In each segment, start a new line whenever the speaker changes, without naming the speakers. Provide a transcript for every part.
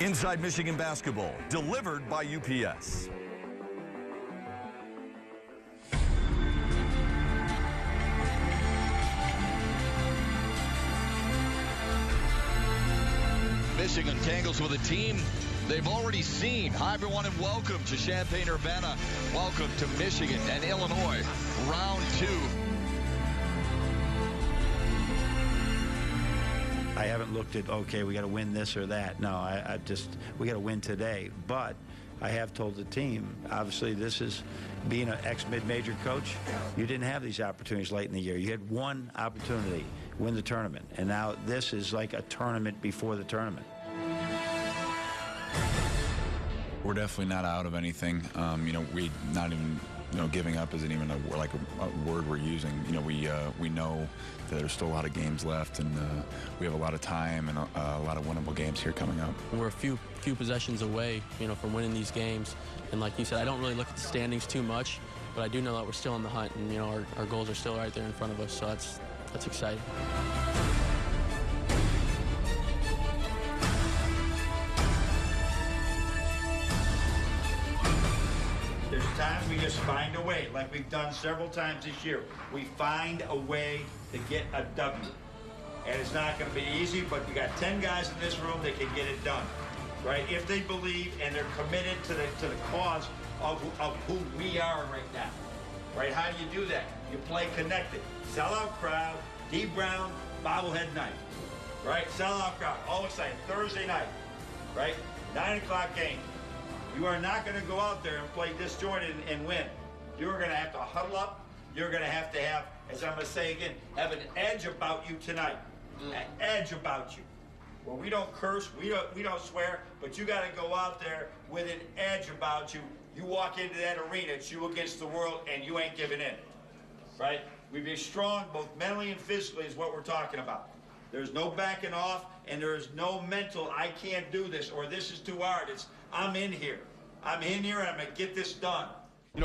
Inside Michigan Basketball, delivered by UPS. Michigan tangles with a team they've already seen. Hi, everyone, and welcome to Champaign, Urbana. Welcome to Michigan and Illinois, round 2.
I haven't looked at, okay, we got to win this or that. No, we got to win today. But I have told the team, obviously this is being an ex-mid-major coach. You didn't have these opportunities late in the year. You had one opportunity, win the tournament. And now this is like a tournament before the tournament.
We're definitely not out of anything. We not even, giving up isn't even a word we're using. We know that there's still a lot of games left, and we have a lot of time and a lot of winnable games here coming up.
We're a few possessions away, from winning these games. And like you said, I don't really look at the standings too much, but I do know that we're still in the hunt, and our goals are still right there in front of us. So that's exciting.
There's times we just find a way, like we've done several times this year. We find a way to get a W. And it's not going to be easy, but you got 10 guys in this room that can get it done, right? If they believe and they're committed to the cause of who we are right now, right? How do you do that? You play connected. Sellout crowd, D. Brown, bobblehead night, right? Sellout crowd, all excited. Thursday night, right? 9 o'clock game. You are not going to go out there and play disjointed and win. You're going to have to huddle up. You're going to have, as I'm going to say again, have an edge about you tonight. An edge about you. Well, we don't curse, we don't swear, but you got to go out there with an edge about you. You walk into that arena, it's you against the world, and you ain't giving in, right? We be strong, both mentally and physically, is what we're talking about. There's no backing off, and there is no mental, I can't do this, or this is too hard. It's, I'm in here. I'm in here, and I'm going to get this done.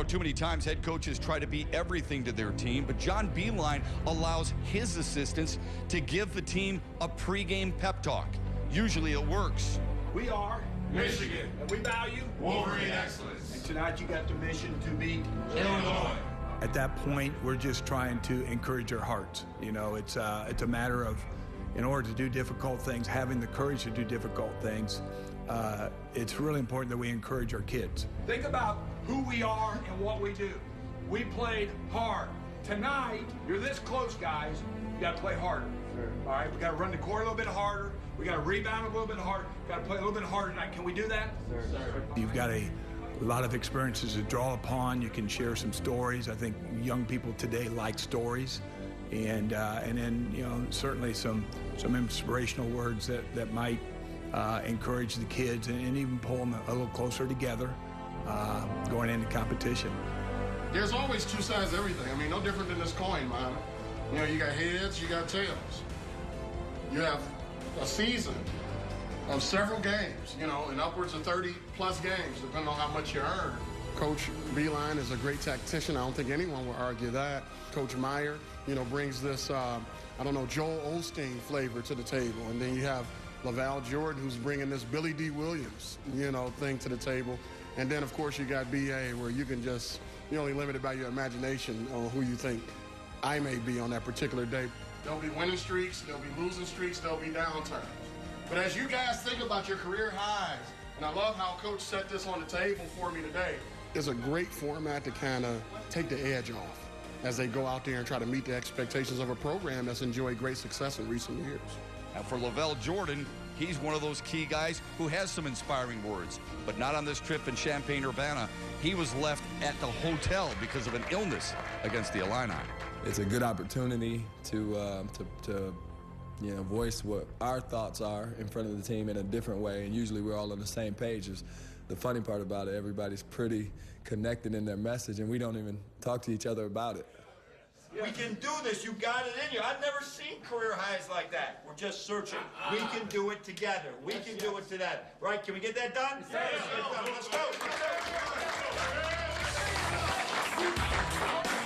Too many times head coaches try to be everything to their team, but John Beilein allows his assistants to give the team a pregame pep talk. Usually it works.
We are
Michigan,
and we value
Wolverine excellence.
And tonight you got the mission to beat
Illinois.
At that point, we're just trying to encourage their hearts. It's a matter of, in order to do difficult things, having the courage to do difficult things. It's really important that we encourage our kids.
Think about who we are and what we do. We played hard. Tonight, you're this close, guys. You got to play harder. Sure. All right, we got to run the court a little bit harder. We got to rebound a little bit harder. Got to play a little bit harder tonight. Can we do that?
Sure.
You've got a lot of experiences to draw upon. You can share some stories. I think young people today like stories, and then certainly some inspirational words that might encourage the kids and even pull them a little closer together going into competition.
There's always two sides to everything. I mean, no different than this coin, man. You got heads, you got tails. You have a season of several games, and upwards of 30-plus games, depending on how much you earn. Coach Beilein is a great tactician. I don't think anyone will argue that. Coach Meyer, brings this, Joel Osteen flavor to the table. And then you have LaVall Jordan, who's bringing this Billy D. Williams, thing to the table. And then, of course, you got B.A., where you can just, you're only limited by your imagination on who you think I may be on that particular day. There'll be winning streaks, there'll be losing streaks, there'll be downturns. But as you guys think about your career highs, and I love how Coach set this on the table for me today, it's a great format to kind of take the edge off as they go out there and try to meet the expectations of a program that's enjoyed great success in recent years.
And for LaVall Jordan, he's one of those key guys who has some inspiring words, but not on this trip in Champaign, Urbana. He was left at the hotel because of an illness against the Illini.
It's a good opportunity to voice what our thoughts are in front of the team in a different way, and usually we're all on the same page. The funny part about it, everybody's pretty connected in their message, and we don't even talk to each other about it.
We can do this. You got it in you. I've never seen career highs like that. We're just searching. We can do it together. We can do it together. Right? Can we get that done? Yes. Let's go.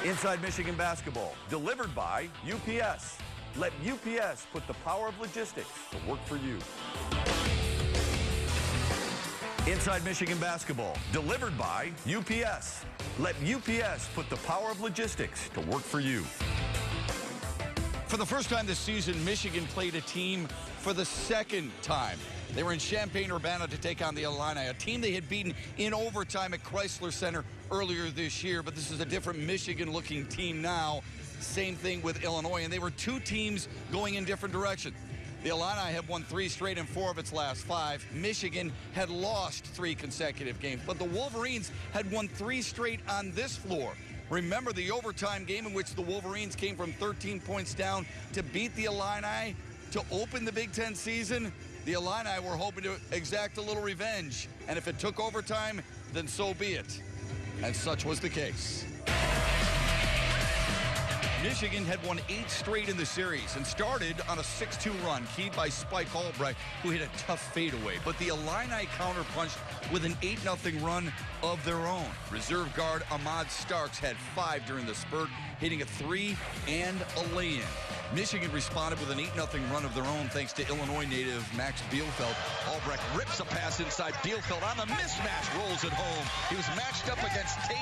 Inside Michigan Basketball, delivered by UPS. Let UPS put the power of logistics to work for you.
Inside Michigan Basketball, delivered by UPS. Let UPS put the power of logistics to work for you.
For the first time this season, Michigan played a team for the second time. They were in Champaign, Urbana to take on the Illini, a team they had beaten in overtime at Chrysler Center earlier this year, but this is a different Michigan-looking team now. Same thing with Illinois, and they were two teams going in different directions. The Illini have won 3 straight in 4 of its last 5. Michigan had lost 3 consecutive games, but the Wolverines had won 3 straight on this floor. Remember the overtime game in which the Wolverines came from 13 points down to beat the Illini to open the Big Ten season? The Illini were hoping to exact a little revenge, and if it took overtime, then so be it. And such was the case. Michigan had won 8 straight in the series and started on a 6-2 run, keyed by Spike Albrecht, who hit a tough fadeaway. But the Illini counterpunched with an 8-0 run of their own. Reserve guard Ahmad Starks had 5 during the spurt, hitting a 3 and a lay-in. Michigan responded with an 8-0 run of their own thanks to Illinois native Max Bielfeldt.
Albrecht rips a pass inside. Bielfeldt on the mismatch, rolls it home. He was matched up against Tate.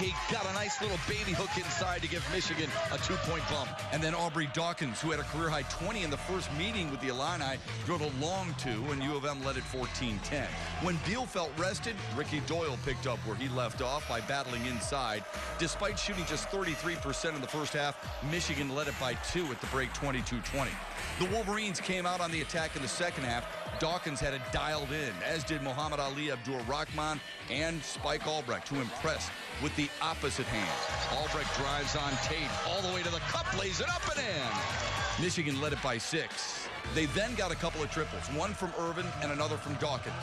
He got a nice little baby hook inside to give Michigan a 2-point bump.
And then Aubrey Dawkins, who had a career-high 20 in the first meeting with the Illini, drilled a long 2, and U of M led it 14-10. When Bielfeldt rested, Ricky Doyle picked up where he left off by battling inside. Despite shooting just 33% in the first half, Michigan led it by 2 at the break, 22-20. The Wolverines came out on the attack in the second half. Dawkins had it dialed in, as did Muhammad Ali Abdur-Rahman and Spike Albrecht, who impressed with the opposite hand.
Albrecht drives on Tate all the way to the cup, lays it up and in.
Michigan led it by 6. They then got a couple of triples, one from Irvin and another from Dawkins.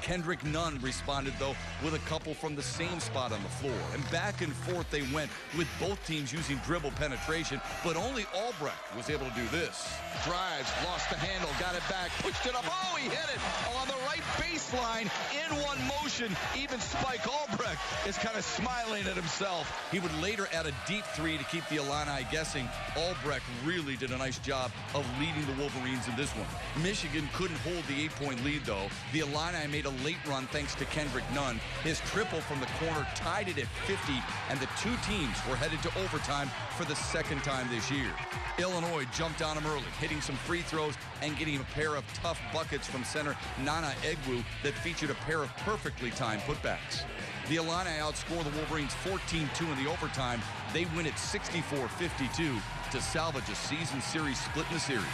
Kendrick Nunn responded, though, with a couple from the same spot on the floor. And back and forth they went, with both teams using dribble penetration, but only Albrecht was able to do this.
Drives, lost the handle, got it back, pushed it up. Oh, he hit it on the right baseline in one motion. Even Spike Albrecht is kind of smiling at himself.
He would later add a deep 3 to keep the Illini guessing. Albrecht really did a nice job of leading the Wolverines in this one. Michigan couldn't hold the 8-point lead, though. The Illini made a late run thanks to Kendrick Nunn. His triple from the corner tied it at 50, and the two teams were headed to overtime for the second time this year. Illinois jumped on him early, hitting some free throws and getting a pair of tough buckets from center Nana Egwu that featured a pair of perfectly timed putbacks. The Illini outscore the Wolverines 14-2 in the overtime. They win it 64-52 to salvage a season series split in the series.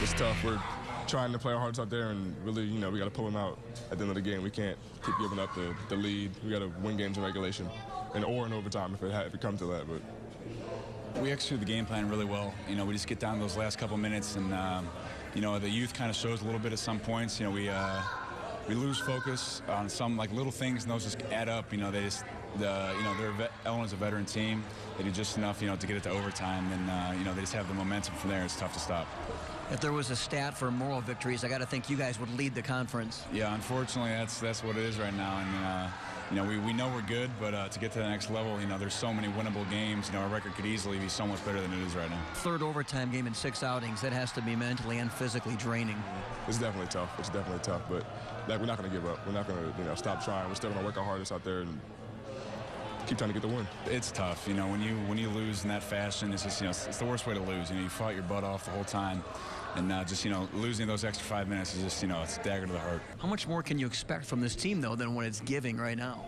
It's tough. We're trying to play our hearts out there, and really, you know, we got to pull them out at the end of the game. We can't keep giving up the lead. We got to win games in regulation or in overtime if it comes to that. But
we execute the game plan really well. You know, we just get down those last couple minutes, and you know, the youth kind of shows a little bit at some points. You know, we lose focus on some like little things, and those just add up. You know, they just you know, Illinois is a veteran team. They do just enough, you know, to get it to overtime, and you know, they just have the momentum from there. It's tough to stop.
If there was a stat for moral victories, I got to think you guys would lead the conference.
Yeah, unfortunately, that's what it is right now, and you know, we know we're good, but to get to the next level, you know, there's so many winnable games. You know, our record could easily be so much better than it is right now.
Third overtime game in 6 outings, that has to be mentally and physically draining.
It's definitely tough. It's definitely tough, but we're not going to give up. We're not going to, you know, stop trying. We're still going to work our hardest out there and keep trying to get the win.
It's tough, you know, when you lose in that fashion, it's just, you know, it's the worst way to lose. You know, you fought your butt off the whole time, and just, you know, losing those extra 5 minutes is just, you know, it's a dagger to the heart.
How much more can you expect from this team, though, than what it's giving right now?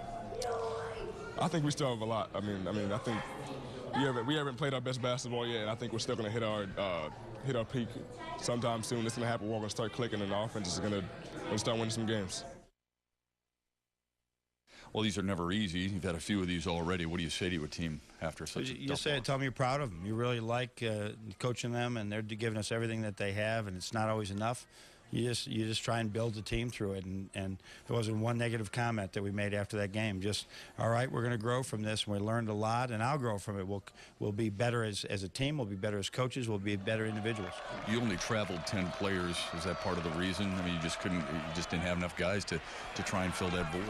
I think we still have a lot. I mean, I think we haven't played our best basketball yet, and I think we're still going to hit our peak sometime soon. It's going to happen. We're going to start clicking, and the offense is going to start winning some games.
Well, these are never easy. You've had a few of these already. What do you say to a team after such a
You say, tell them you're proud of them. You really like coaching them, and they're giving us everything that they have, and it's not always enough. You just try and build the team through it, and there wasn't one negative comment that we made after that game. Just, all right, we're going to grow from this, and we learned a lot, and I'll grow from it. We'll be better as a team. We'll be better as coaches. We'll be better individuals.
You only traveled 10 players. Is that part of the reason? I mean, you just didn't have enough guys to try and fill that void.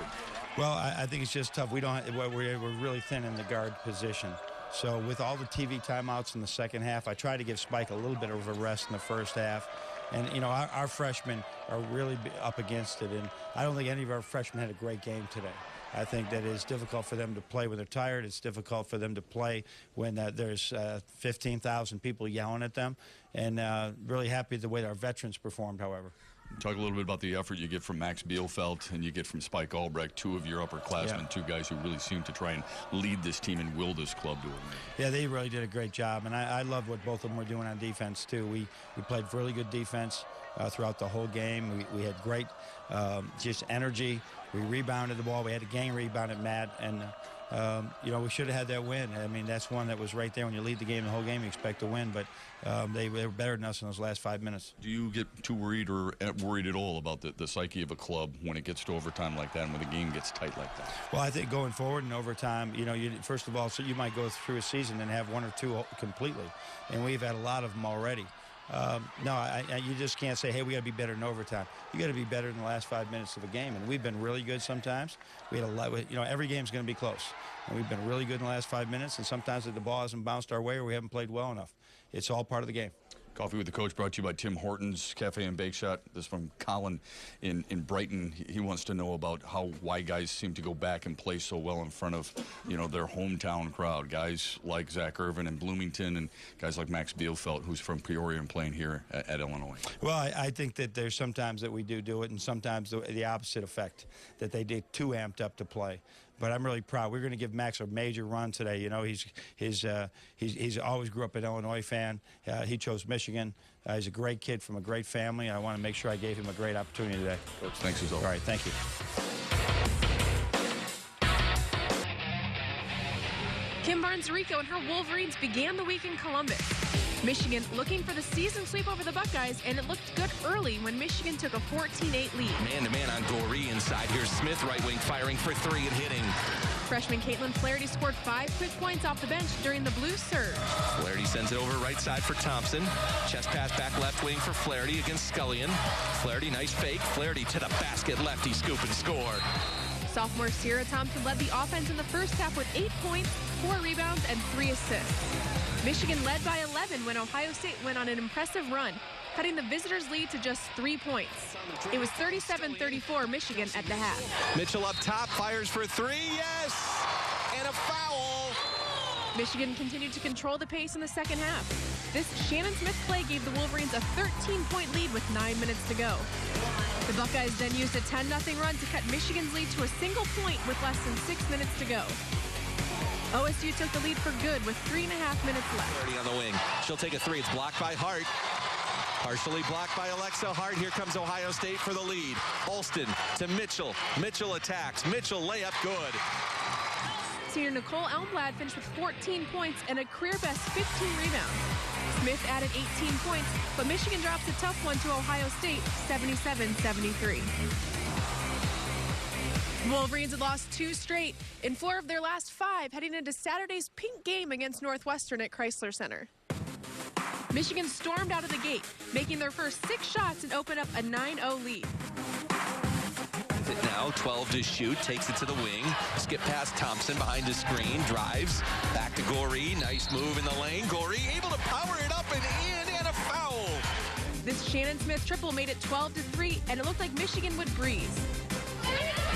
Well, I think it's just tough. We're really thin in the guard position. So with all the TV timeouts in the second half, I tried to give Spike a little bit of a rest in the first half.
And, you know, our freshmen are really up against it. And I don't think any of our freshmen had a great game today. I think that it's difficult for them to play when they're tired. It's difficult for them to play when there's 15,000 people yelling at them. And really happy the way our veterans performed, however.
Talk a little bit about the effort you get from Max Bielfeldt and you get from Spike Albrecht, two of your upperclassmen, two guys who really seem to try and lead this team and will this club to it.
Yeah, they really did a great job, and I love what both of them were doing on defense, too. We played really good defense throughout the whole game. We had great just energy. We rebounded the ball. We had a gang rebound at Matt, and you know, we should have had that win. I mean, that's one that was right there. When you lead the game, the whole game, you expect to win, but they were better than us in those last 5 minutes.
Do you get too worried or worried at all about the psyche of a club when it gets to overtime like that and when the game gets tight like that?
Well, I think going forward in overtime, you know, first of all, so you might go through a season and have one or two completely, and we've had a lot of them already. No, you just can't say, hey, we got to be better in overtime. You got to be better in the last 5 minutes of a game, and we've been really good sometimes. We had a lot, you know, every game's going to be close, and we've been really good in the last 5 minutes, and sometimes if the ball hasn't bounced our way or we haven't played well enough. It's all part of the game.
Coffee with the Coach brought to you by Tim Hortons Cafe and Bake Shop. This is from Colin in Brighton. He wants to know about why guys seem to go back and play so well in front of, you know, their hometown crowd. Guys like Zach Irvin in Bloomington and guys like Max Bielfeldt, who's from Peoria and playing here at Illinois.
Well, I think that there's sometimes that we do it, and sometimes the opposite effect, that they get too amped up to play. But I'm really proud. We're going to give Max a major run today. You know, he's always grew up an Illinois fan. He chose Michigan. He's a great kid from a great family, and I want to make sure I gave him a great opportunity today.
Coach, thanks as always.
All right, thank you.
Kim Barnes-Rico and her Wolverines began the week in Columbus. Michigan looking for the season sweep over the Buckeyes, and it looked good early when Michigan took a 14-8 lead.
Man-to-man on Goree inside. Here's Smith, right wing, firing for three and hitting.
Freshman Caitlin Flaherty scored 5 quick points off the bench during the Blues surge.
Flaherty sends it over right side for Thompson. Chest pass back left wing for Flaherty against Scullion. Flaherty, nice fake. Flaherty to the basket, lefty scoop and score.
Sophomore Sierra Thompson led the offense in the first half with 8 points, 4 rebounds, and 3 assists. Michigan led by 11 when Ohio State went on an impressive run, cutting the visitors' lead to just 3 points. It was 37-34 Michigan at the half.
Mitchell up top, fires for three, yes! And a foul!
Michigan continued to control the pace in the second half. This Shannon Smith play gave the Wolverines a 13-point lead with 9 minutes to go. The Buckeyes then used a 10-0 run to cut Michigan's lead to a single point with less than 6 minutes to go. OSU took the lead for good with 3.5 minutes left.
30 on the wing. She'll take a three. It's blocked by Hart. Partially blocked by Alexa Hart. Here comes Ohio State for the lead. Alston to Mitchell. Mitchell attacks. Mitchell layup good.
Senior Nicole Elmblad finished with 14 points and a career-best 15 rebounds. Smith added 18 points, but Michigan drops a tough one to Ohio State, 77-73. Wolverines had lost 2 straight in 4 of their last 5 heading into Saturday's pink game against Northwestern at Chrysler Center. Michigan stormed out of the gate, making their first 6 shots and open up a 9-0 lead.
Now 12 to shoot, takes it to the wing, skip past Thompson behind the screen, drives back to Goree, nice move in the lane. Goree able to power it up and in, and a foul.
This Shannon Smith triple made it 12-3, and it looked like Michigan would breeze.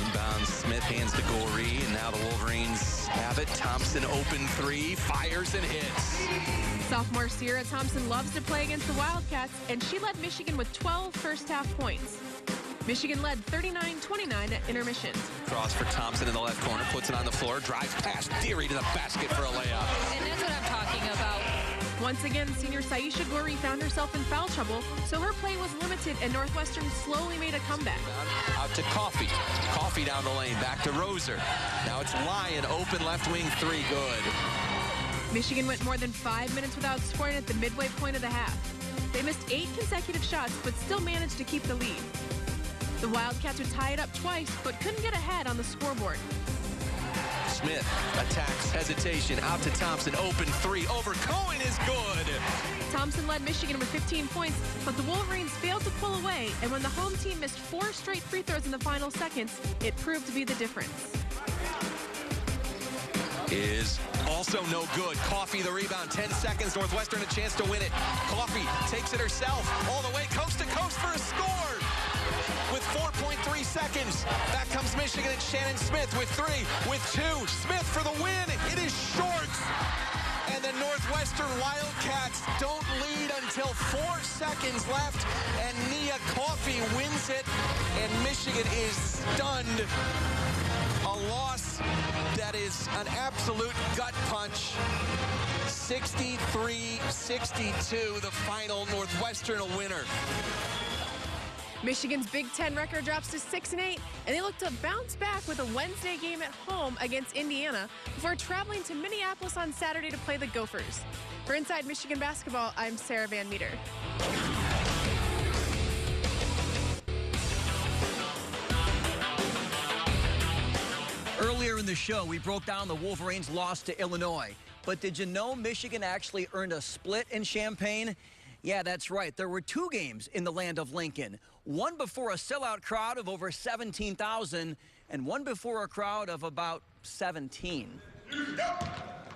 Inbound, Smith hands to Goree, and now the Wolverines have it. Thompson open 3, fires and hits.
Sophomore Sierra Thompson loves to play against the Wildcats, and she led Michigan with 12 first-half points. Michigan led 39-29 at intermission.
Cross for Thompson in the left corner, puts it on the floor, drives past Deary to the basket for a layup.
And that's what I'm talking about. Once again, senior Saisha Goree found herself in foul trouble, so her play was limited, and Northwestern slowly made a comeback.
Out to Coffee. Coffee down the lane, back to Roser. Now it's Lyon, open left wing 3, good.
Michigan went more than 5 minutes without scoring at the midway point of the half. They missed 8 consecutive shots, but still managed to keep the lead. The Wildcats would tie it up twice, but couldn't get ahead on the scoreboard.
Smith attacks, hesitation, out to Thompson, open 3, over Cohen is good.
Thompson led Michigan with 15 points, but the Wolverines failed to pull away, and when the home team missed 4 straight free throws in the final seconds, it proved to be the difference.
Is all Also no good. Coffee the rebound. 10 seconds. Northwestern a chance to win it. Coffee takes it herself all the way coast to coast for a score. With 4.3 seconds. Back comes Michigan and Shannon Smith with 3, with 2. Smith for the win. It is short. And the Northwestern Wildcats don't lead until 4 seconds left. And Nia Coffey wins it. And Michigan is stunned. A loss that is an absolute gut punch. 63-62, the final. Northwestern a winner.
Michigan's Big Ten record drops to 6-8, and they look to bounce back with a Wednesday game at home against Indiana before traveling to Minneapolis on Saturday to play the Gophers. For Inside Michigan Basketball, I'm Sarah Van Meter.
Earlier in the show, we broke down the Wolverines' loss to Illinois. But did you know Michigan actually earned a split in Champaign? Yeah, that's right. There were 2 games in the land of Lincoln. One before a sellout crowd of over 17,000 and one before a crowd of about 17.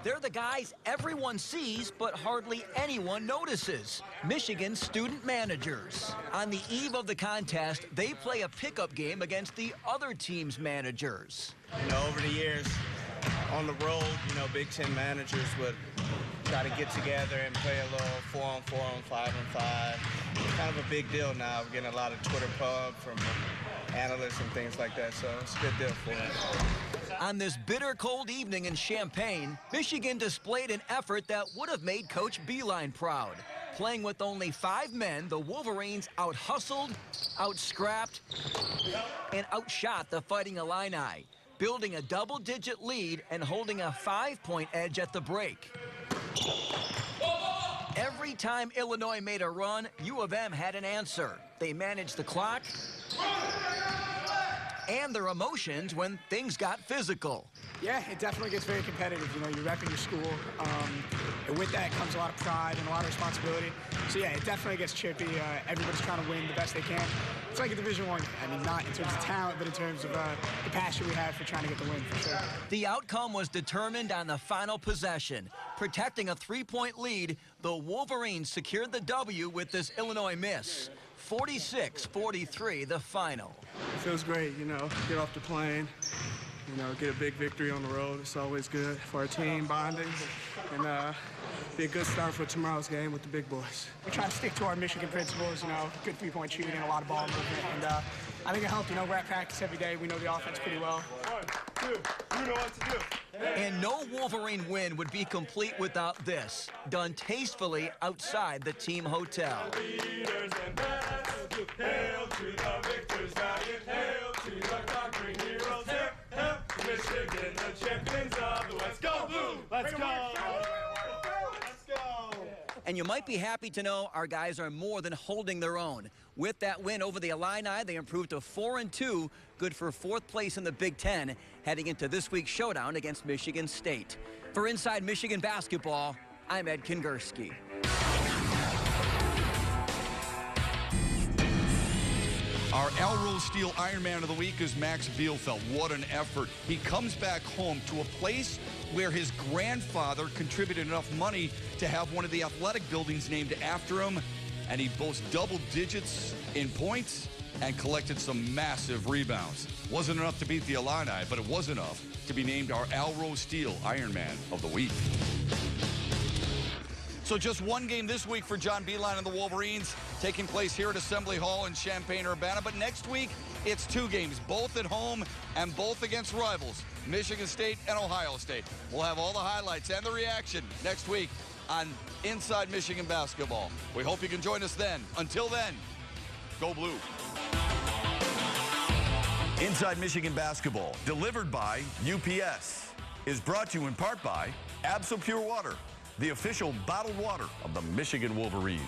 They're the guys everyone sees but hardly anyone notices. Michigan's student managers. On the eve of the contest, they play a pickup game against the other team's managers.
You know, over the years, on the road, you know, Big Ten managers would try to get together and play a little 4-on-4 on 5-on-5. It's kind of a big deal now. We're getting a lot of Twitter pub from analysts and things like that, so it's a good deal for us.
On this bitter cold evening in Champaign, Michigan displayed an effort that would have made Coach Beeline proud. Playing with only 5 men, the Wolverines out-hustled, out-scrapped, and outshot the Fighting Illini, building a double-digit lead and holding a 5-point edge at the break. Every time Illinois made a run, U of M had an answer. They managed the clock and their emotions when things got physical.
Yeah, it definitely gets very competitive. You know, you're repping your school, and with that comes a lot of pride and a lot of responsibility. So yeah, it definitely gets chippy. Everybody's trying to win the best they can. It's like a Division I. I mean, not in terms of talent, but in terms of the passion we have for trying to get the win, for sure.
The outcome was determined on the final possession. Protecting a 3-point lead, the Wolverines secured the W with this Illinois miss. 46-43, the final.
It feels great, you know, get off the plane, you know, get a big victory on the road. It's always good for our team bonding, and be a good start for tomorrow's game with the big boys.
We're trying to stick to our Michigan principles, you know, good 3-point shooting, a lot of ball movement, and I think it helped. You know, we're at practice every day. We know the offense pretty well.
1, 2, you know what to do.
And no Wolverine win would be complete without this, done tastefully outside the team hotel.
Leaders and best, hail to the victors valiant, hail to the conquering heroes, hail, Michigan, the champions of the West. Go Blue! Let's go! Let's go!
And you might be happy to know our guys are more than holding their own. With that win over the Illini, they improved to 4-2, good for 4th place in the Big Ten, heading into this week's showdown against Michigan State. For Inside Michigan Basketball, I'm Ed Kingersky.
Our Al Rose Steel Ironman of the Week is Max Bielfeldt. What an effort. He comes back home to a place where his grandfather contributed enough money to have one of the athletic buildings named after him, and he boasts double digits in points and collected some massive rebounds. Wasn't enough to beat the Illini, but it was enough to be named our Al Rose Steel Ironman of the Week. So just one game this week for John Beeline and the Wolverines, taking place here at Assembly Hall in Champaign, Urbana. But next week, it's 2 games, both at home and both against rivals, Michigan State and Ohio State. We'll have all the highlights and the reaction next week on Inside Michigan Basketball. We hope you can join us then. Until then, go Blue.
Inside Michigan Basketball, delivered by UPS, is brought to you in part by Absol Pure Water, the official bottled water of the Michigan Wolverines.